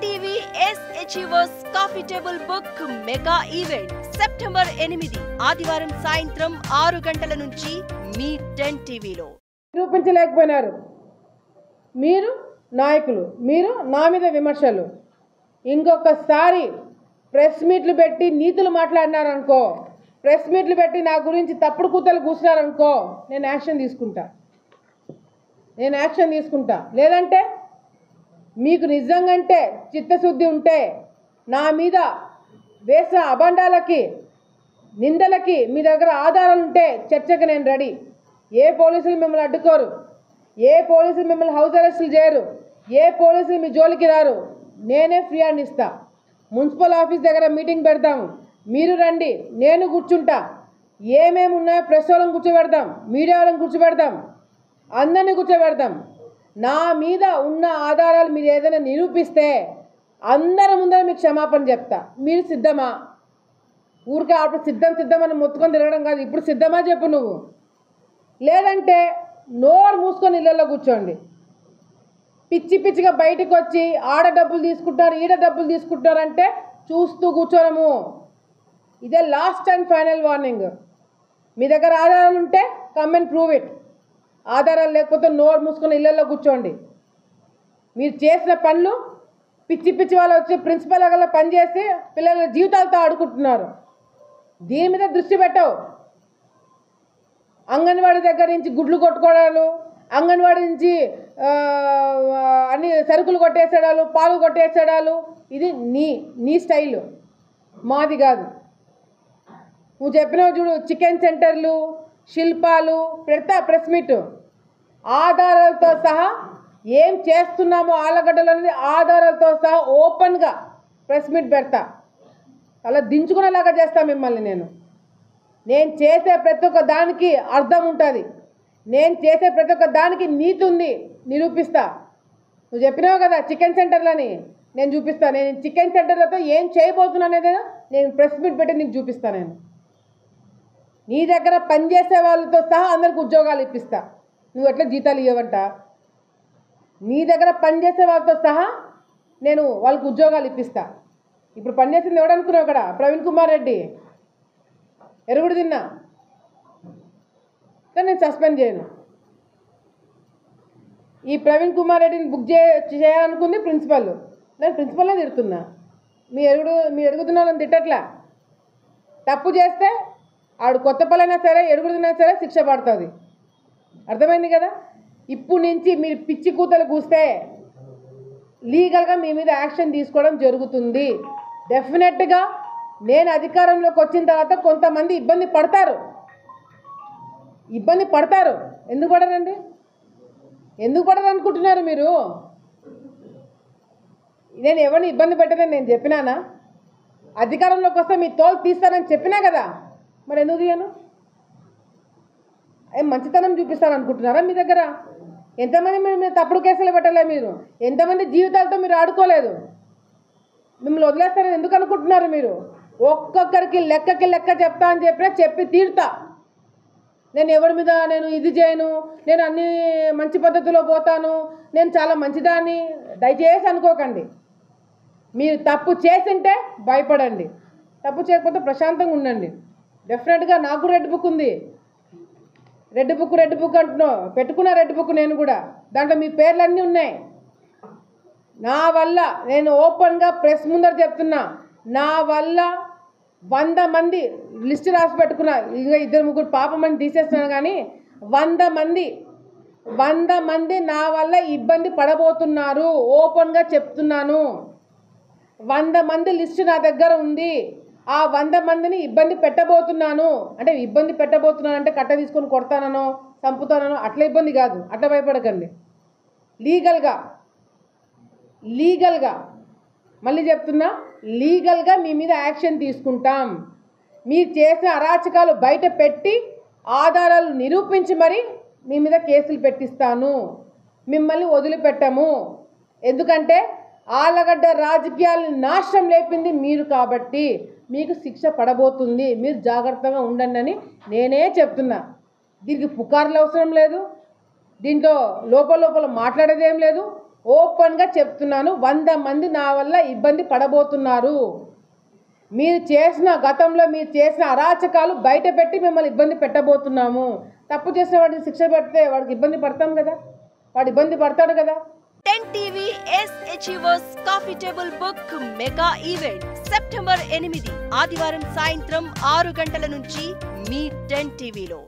TV S achievers coffee table book mega event September 8 ఆదివారం సాయంత్రం 6 గంటల నుంచి మీ 10 టీవీలో. నిరూపించలేకపోయినారు. మీరు నాయకులు, మీరు నా మీద విమర్శలు. ఇంకొకసారి ప్రెస్ మీట్లు పెట్టి నీతులు మాట్లాడినారనుకో, ప్రెస్ మీట్లు పెట్టి నా గురించి తప్పుడు కూతలు కూర్చున్నారనుకో, నేను యాక్షన్ తీసుకుంటా. లేదంటే మీకు నిజంగంటే చిత్తశుద్ధి ఉంటే నా మీద వేసిన అబండాలకి, నిందలకి మీ దగ్గర ఆధారాలు ఉంటే చర్చకు నేను రెడీ. ఏ పోలీసులు మిమ్మల్ని అడ్డుకోరు, ఏ పోలీసులు మిమ్మల్ని హౌస్ అరెస్టులు చేయరు, ఏ పోలీసులు మీ జోలికి రారు. నేనే ఫ్రీ హ్యాండ్ ఇస్తా. మున్సిపల్ ఆఫీస్ దగ్గర మీటింగ్ పెడతాము, మీరు రండి, నేను కూర్చుంటా. ఏమేమి ఉన్నాయో ప్రెస్ వాళ్ళని కూర్చోబెడతాం, మీడియా వాళ్ళని కూర్చోబెడతాం, అందరినీ కూర్చోబెడతాం. నా మీద ఉన్న ఆధారాలు మీరు ఏదైనా నిరూపిస్తే అందరి ముందర మీకు క్షమాపణ చెప్తా. మీరు సిద్ధమా? ఊరికే అప్పుడు సిద్ధమని మొత్తుకొని తిరగడం కాదు. ఇప్పుడు సిద్ధమా చెప్పు నువ్వు. లేదంటే నోరు మూసుకొని ఇళ్ళల్లో కూర్చోండి. పిచ్చిగా బయటకు వచ్చి ఆడ డబ్బులు తీసుకుంటారు, ఈడ డబ్బులు తీసుకుంటారంటే చూస్తూ కూర్చోనము. ఇదే లాస్ట్ అండ్ ఫైనల్ వార్నింగ్. మీ దగ్గర ఆధారాలు ఉంటే కమ్ అండ్ ప్రూవ్ ఇట్. ఆధారాలు లేకపోతే నోరు మూసుకొని ఇళ్ళల్లో కూర్చోండి. మీరు చేసిన పనులు పిచ్చి వాళ్ళు వచ్చి ప్రిన్సిపల్ దగ్గర పనిచేసి పిల్లల జీవితాలతో ఆడుకుంటున్నారు. దీని మీద దృష్టి పెట్టవు. అంగన్వాడీ దగ్గర నుంచి గుడ్లు కొట్టుకోవడాలు, అంగన్వాడీ నుంచి అన్ని సరుకులు కొట్టేసేడాలు, పాలు కొట్టేసేడాలు, ఇది నీ స్టైలు, మాది కాదు. నువ్వు చెప్పినావు చూడు, చికెన్ సెంటర్లు, శిల్పాలు పెడతా ప్రెస్ మీట్ ఆధారాలతో సహా. ఏం చేస్తున్నామో ఆలగడ్డలు అనేది ఆధారాలతో సహా ఓపెన్గా ప్రెస్ మీట్ పెడతా. అలా దించుకునేలాగా చేస్తా మిమ్మల్ని. నేను చేసే ప్రతి ఒక్క దానికి అర్థం ఉంటుంది, నేను చేసే ప్రతి ఒక్క దానికి నీతి ఉంది, నిరూపిస్తా. నువ్వు చెప్పినావు కదా చికెన్ సెంటర్లని, నేను చూపిస్తా. నేను చికెన్ సెంటర్లతో ఏం చేయబోతున్నా అనేది నేను ప్రెస్ మీట్ పెట్టి నీకు చూపిస్తాను. నీ దగ్గర పనిచేసే వాళ్ళతో సహా అందరికి ఉద్యోగాలు ఇప్పిస్తా. నువ్వు ఎట్లా జీతాలు ఇవ్వవంట. నీ దగ్గర పనిచేసే వాళ్ళతో సహా నేను వాళ్ళకి ఉద్యోగాలు ఇప్పిస్తా. ఇప్పుడు పనిచేసింది ఎవడనుకున్నావు అక్కడ? ప్రవీణ్ కుమార్ రెడ్డి. ఎరుగుడు తిన్నా కానీ నేను సస్పెండ్ చేయను. ఈ ప్రవీణ్ కుమార్ రెడ్డిని బుక్ చేయాలనుకుంది ప్రిన్సిపల్. నేను ప్రిన్సిపల్నే తిడుతున్నా. మీ ఎరుగుతున్న వాళ్ళని తిట్టట్లా. తప్పు చేస్తే ఆడు కొత్తపల్లైనా సరే, ఎరుగుడున్నా సరే శిక్ష పడుతుంది. అర్థమైంది కదా? ఇప్పుడు నుంచి మీరు పిచ్చి కూతలు కూస్తే లీగల్గా మీ మీద యాక్షన్ తీసుకోవడం జరుగుతుంది. డెఫినెట్గా నేను అధికారంలోకి వచ్చిన తర్వాత కొంతమంది ఇబ్బంది పడతారు. ఎందుకు పడరండి? ఎందుకు పడరు అనుకుంటున్నారు మీరు? నేను ఎవరిని ఇబ్బంది పెట్టదని నేను చెప్పినానా? అధికారంలోకి వస్తే మీ తోలు తీస్తానని చెప్పినా కదా, మరి ఎందుకు తీయను? మంచితనం చూపిస్తాను అనుకుంటున్నారా? మీ దగ్గర ఎంతమంది మీరు తప్పుడు కేసులు పెట్టలే, మీరు ఎంతమంది జీవితాలతో మీరు ఆడుకోలేదు. మిమ్మల్ని వదిలేస్తారని ఎందుకు అనుకుంటున్నారు మీరు? ఒక్కొక్కరికి లెక్క చెప్తా అని చెప్పి తీరుతా. నేను ఎవరి మీద నేను ఇది చేయను, నేను అన్ని మంచి పద్ధతిలో పోతాను, నేను చాలా మంచిదాన్ని దయచేసి అనుకోకండి. మీరు తప్పు చేసింటే భయపడండి, తప్పు చేయకపోతే ప్రశాంతంగా ఉండండి. డెఫినెట్గా నాకు రెడ్ బుక్ ఉంది. రెడ్ బుక్ అంటున్నావు, పెట్టుకున్న రెడ్ బుక్ నేను కూడా. దాంట్లో మీ పేర్లన్నీ ఉన్నాయి. నా వల్ల నేను ఓపెన్గా ప్రెస్ ముందర చెప్తున్నా, నా వల్ల 100 మంది లిస్ట్ రాసి పెట్టుకున్నా. ఇంకా 2-3 పాపమని తీసేస్తున్నాను కానీ 100 మంది నా వల్ల ఇబ్బంది పడబోతున్నారు. ఓపెన్గా చెప్తున్నాను. 100 మంది లిస్ట్ నా దగ్గర ఉంది. ఆ 100 మందిని ఇబ్బంది పెట్టబోతున్నాను. అంటే ఇబ్బంది పెట్టబోతున్నాను అంటే కట్ట తీసుకొని కొడతానో చంపుతానో అట్లా ఇబ్బంది కాదు. అట్లా భయపడకండి. లీగల్గా మళ్ళీ చెప్తున్నా, లీగల్గా మీ మీద యాక్షన్ తీసుకుంటాం. మీరు చేసిన అరాచకాలు బయట పెట్టి ఆధారాలు నిరూపించి మరి మీ మీద కేసులు పెట్టిస్తాను. మిమ్మల్ని వదిలిపెట్టము. ఎందుకంటే ఆలగడ్డ రాజకీయాలను నాశనం లేపింది మీరు కాబట్టి మీకు శిక్ష పడబోతుంది. మీరు జాగ్రత్తగా ఉండండి అని నేనే చెప్తున్నా. దీనికి పుకార్లు అవసరం లేదు, దీంట్లో లోపల మాట్లాడేదేం లేదు. ఓపెన్గా చెప్తున్నాను, 100 మంది నా వల్ల ఇబ్బంది పడబోతున్నారు. గతంలో మీరు చేసిన అరాచకాలు బయట పెట్టి మిమ్మల్ని ఇబ్బంది పెట్టబోతున్నాము. తప్పు చేసిన వాడిని శిక్ష పెడితే వాడికి ఇబ్బంది పడతాం కదా, వాడు ఇబ్బంది పడతాడు కదా. 10 TV S achievers coffee table book mega event September 8 ఆదివారం సాయంత్రం 6 గంటల నుంచి మీ 10 టీవీలో.